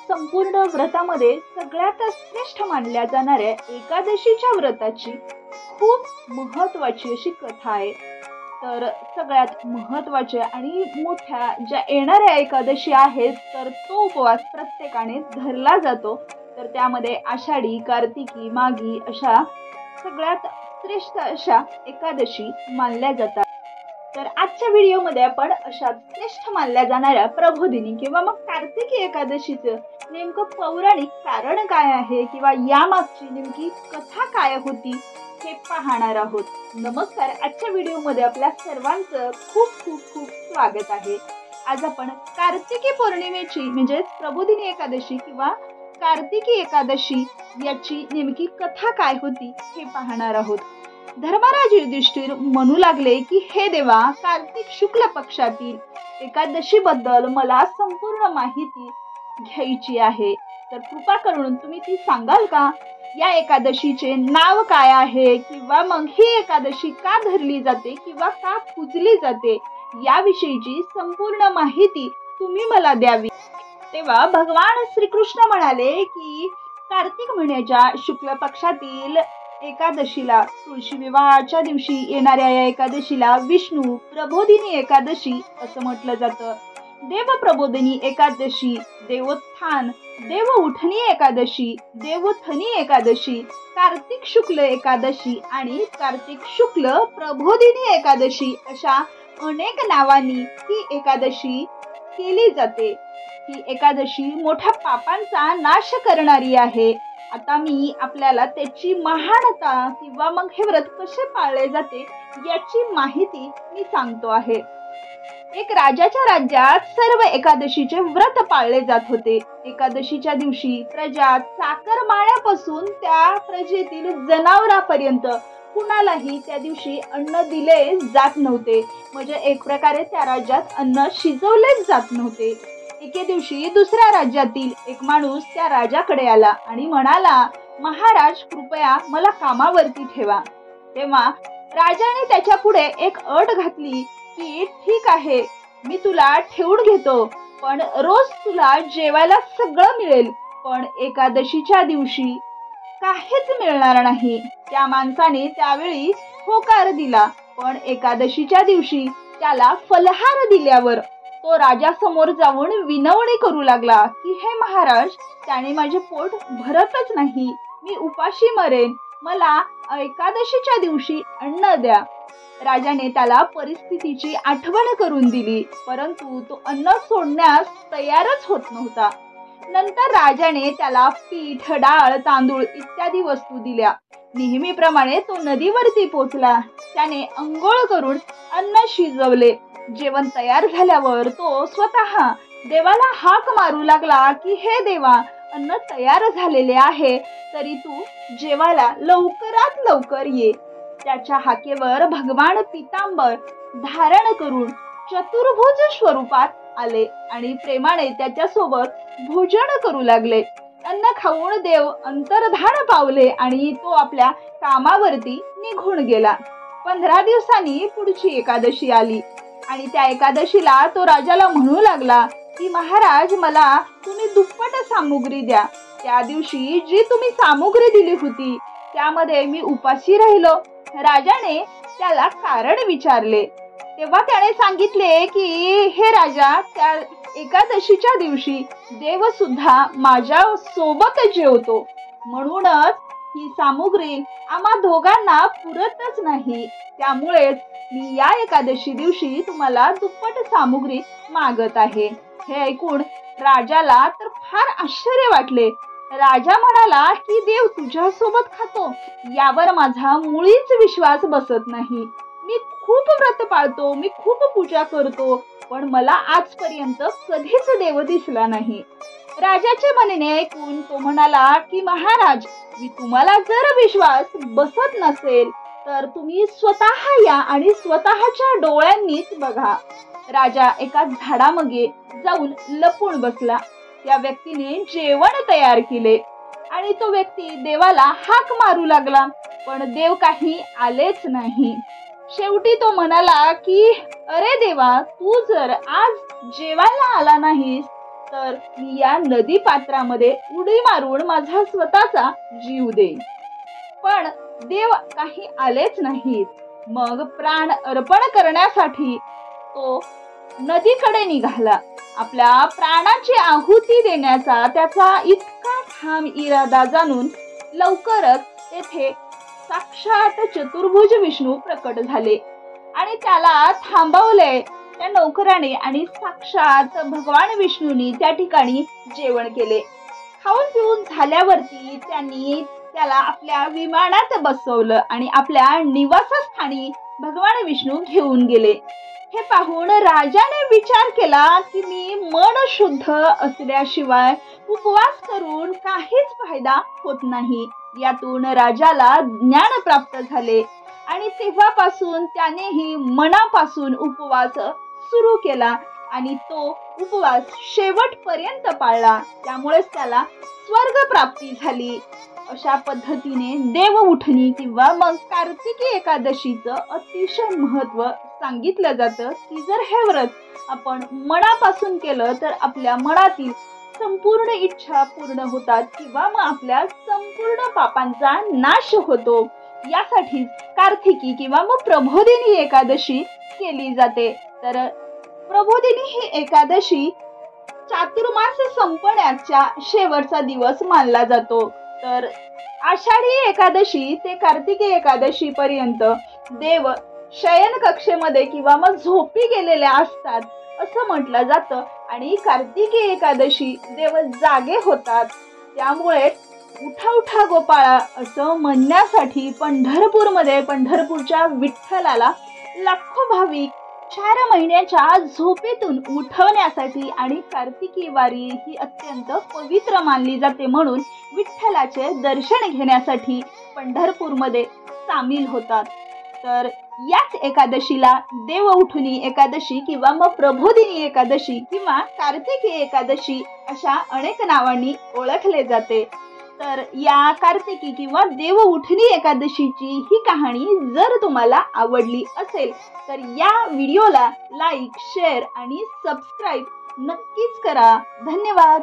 संपूर्ण व्रतामध्ये सगळ्यात श्रेष्ठ मानल्या जाणाऱ्या एकादशीच्या व्रताची खूप महत्त्वाची अशी कथा आहे। तर सगळ्यात महत्त्वाच्या आणि मोठ्या ज्या येणाऱ्या एकादशी आहेत तर तो उपवास प्रत्येकाने धरला जातो। तर त्यामध्ये आषाढी, कार्तिकी, माघी अशा सगळ्यात श्रेष्ठ अशा एकादशी मानल्या जातात। तर आजच्या व्हिडिओमध्ये आपण अशा श्रेष्ठ मानल्या जाणाऱ्या प्रबोधिनी किंवा मग कार्तिकी एकादशीचं नेमकं पौराणिक कारण काय आहे किंवा यामागची नेमकी कथा काय होती हे पाहणार आहोत। नमस्कार, आजच्या व्हिडिओमध्ये आपल्या सर्वांचं खूप खूप खूप स्वागत आहे। आज आपण कार्तिकी पौर्णिमेची म्हणजे प्रबोधिनी एकादशी किंवा कार्तिकी एकादशी याची नेमकी कथा काय होती हे पाहणार आहोत। धर्मराज युधिष्ठिर म्हणू लागले की हे देवा, कार्तिक शुक्ल पक्षातील एकादशी बद्दल मला संपूर्ण माहिती घ्यायची आहे, तर कृपा करून तुम्ही ती सांगाल का? या एकादशीचे नाव काय आहे किंवा मग ही एकादशी का धरली जाते किंवा का पूजली जाते याविषयीची संपूर्ण माहिती तुम्ही मला द्यावी। तेव्हा भगवान श्रीकृष्ण म्हणाले की कार्तिक महिन्याच्या शुक्ल पक्षातील एकादशीला, तुळशी विवाहाच्या दिवशी येणाऱ्या या एकादशीला विष्णू प्रबोधिनी एकादशी असं म्हटलं जातं। देव प्रबोधिनी एकादशी, देवोत्थान, देव उठणी एकादशी, देवोत्थनी एकादशी, कार्तिक शुक्ल एकादशी आणि कार्तिक शुक्ल प्रबोधिनी एकादशी अशा अनेक नावांनी ही एकादशी केली जाते। ही एकादशी मोठ्या पापांचा नाश करणारी आहे। आता मी आपल्याला त्याची महानता किंवा मग हे व्रत कसे पाळले जाते याची माहिती मी सांगतो आहे। एक राजाच्या राज्यात सर्व एकादशीचे व्रत पाळले जात होते। एकादशीच्या दिवशी प्रजा चाकरमान्यापासून त्या प्रजेतील जनावरांपर्यंत कुणालाही त्या दिवशी अन्न दिले जात नव्हते, म्हणजे एक प्रकारे त्या राज्यात अन्न शिजवलेच जात नव्हते। एके दिवशी दुसऱ्या राज्यातील एक माणूस त्या राजाकडे आला आणि म्हणाला, महाराज कृपया मला कामावरती ठेवा। तेव्हा राजाने त्याच्या पुढे एक अट घातली की ठीक आहे, मी तुला ठेवून घेतो, पण रोज तुला जेवायला सगळं मिळेल, पण एकादशीच्या दिवशी काहीच मिळणार नाही। त्या माणसाने त्यावेळी होकार दिला, पण एकादशीच्या दिवशी त्याला फलहार दिल्यावर तो राजासमोर जाऊन विनवणी करू लागला की हे महाराज, त्याने माझे पोट भरतच नाही, मी उपाशी मरेन, मला एकादशीच्या दिवशी अन्न द्या। राजाने त्याला परिस्थितीची आठवण करून दिली, परंतु तो अन्न सोडण्यास तयारच होत नव्हता। नंतर राजाने त्याला पीठ, डाळ, तांदूळ इत्यादी वस्तू दिल्या। नेहमीप्रमाणे तो नदीवरती पोहोचला। त्याने अंघोळ करून अन्न शिजवले। जेवण तयार झाल्यावर तो स्वतः देवाला हाक मारू लागला की हे देवा, अन्न तयार झालेले आहे, तरी तू जेवायला लवकरात लवकर ये। त्याच्या हाकेवर भगवान पितांबर धारण करून चतुर्भुज स्वरूपात आले आणि प्रेमाने त्याच्यासोबत भोजन करू लागले। अन्न खाऊन देव अंतर्धान पावले आणि तो आपल्या कामावरती निघून गेला। 15 दिवसांनी पुढची एकादशी आली आणि त्या एकादशीला तो राजाला म्हणू लागला की महाराज, मला तुम्ही दुप्पट सामुग्री द्या। त्या दिवशी जी तुम्ही सामुग्री दिली होती त्यामध्ये मी उपाशी राहिलो। राजाने त्याला कारण विचारले, तेव्हा त्याने सांगितले की हे राजा, त्या एकादशीच्या दिवशी देव सुद्धा माझ्या सोबत जेवतो, म्हणूनच ही सामुग्री आम्हा दोघांना पुरतच नाही, त्यामुळेच मी या एकादशी दिवशी तुम्हाला दुप्पट सामुग्री मागत आहे। हे ऐकून राजाला तर फार आश्चर्य वाटले। राजा म्हणाला की देव तुझ्या सोबत खातो यावर माझा मुळीच विश्वास बसत नाही। मी खूप व्रत पाळतो, मी खूप पूजा करतो, पण मला आजपर्यंत कधीच देव दिसला नाही। राजाचे म्हणणे ऐकून तो म्हणाला की महाराज, मी तुम्हाला जर विश्वास बसत नसेल तर तुम्ही स्वतः या आणि स्वतःच्या डोळ्यांनीच बघा। राजा एका झाडामागे जाऊन लपून बसला। त्या व्यक्तीने जेवण तयार केले आणि तो व्यक्ती देवाला हाक मारू लागला, पण देव काही आलेच नाही। शेवटी तो म्हणाला की अरे देवा, तू जर आज जेवायला आला नाहीस तर मी या नदी पात्रामध्ये उडी मारून माझा स्वतःचा जीव देईन. पण देव काही आलेच नाहीत. मग प्राण अर्पण करण्यासाठी तो नदीकडे निघाला. आपल्या प्राणाची आहुती देण्याचा त्याचा इतका ठाम इरादा जाणून लवकरच तेथे साक्षात चतुर्भुज विष्णू प्रकट झाले आणि त्याला थांबवले. त्या नौकराने आणि साक्षात भगवान विष्णूंनी त्या ठिकाणी जेवण केले. खाऊन पिऊन झाल्यावरती त्यांनी त्याला आपल्या विमानात बसवलं आणि आपल्या निवासस्थानी भगवान विष्णू घेऊन गेले. हे पाहून राजाने विचार केला की मी मन शुद्ध असल्याशिवाय उपवास करून काहीच फायदा होत नाही. यातून राजाला ज्ञान प्राप्त झाले आणि तेव्हापासून त्यानेही मनापासून उपवास सुरू केला आणि तो उपवास शेवटपर्यंत पाळला. त्यामुळेच त्याला स्वर्ग प्राप्ती झाली. अशा पद्धतीने देव उठणी किंवा मग कार्तिकी एकादशीचं अतिशय महत्त्व सांगितलं जातं की जर हे व्रत आपण मनापासून केलं तर आपल्या मनातील संपूर्ण इच्छा पूर्ण होतात किंवा मग आपल्या संपूर्ण पापांचा नाश होतो. यासाठी कार्तिकी किंवा मग प्रबोधिनी एकादशी केली जाते. तर प्रबोधिनी ही एकादशी चातुर्मास संपण्याचा शेवटचा दिवस मानला जातो. तर आषाढी एकादशी ते कार्तिकी एकादशी पर्यंत देव शयन कक्षेमध्ये किंवा मग झोपी गेलेल्या असतात असं म्हटलं जातं आणि कार्तिकी एकादशी देव जागे होतात. त्यामुळे उठा उठा गोपाळा असं म्हणण्यासाठी पंढरपूरमध्ये पंढरपूरच्या विठ्ठलाला लाखो भाविक 4 महिन्याच्या झोपेतून उठवण्यासाठी आणि कार्तिकी वारी ही अत्यंत पवित्र मानली जाते म्हणून विठ्ठलाचे दर्शन घेण्यासाठी पंढरपूरमध्ये सामील होतात. तर याच एकादशीला देव उठणी एकादशी किंवा मग प्रबोधिनी एकादशी किंवा कार्तिकी एकादशी अशा अनेक नावांनी ओळखले जाते. तर या कार्तिकी किंवा देव उठणी एकादशीची ही कहाणी जर तुम्हाला आवडली असेल तर या व्हिडिओला लाईक, शेअर आणि सबस्क्राईब नक्कीच करा. धन्यवाद.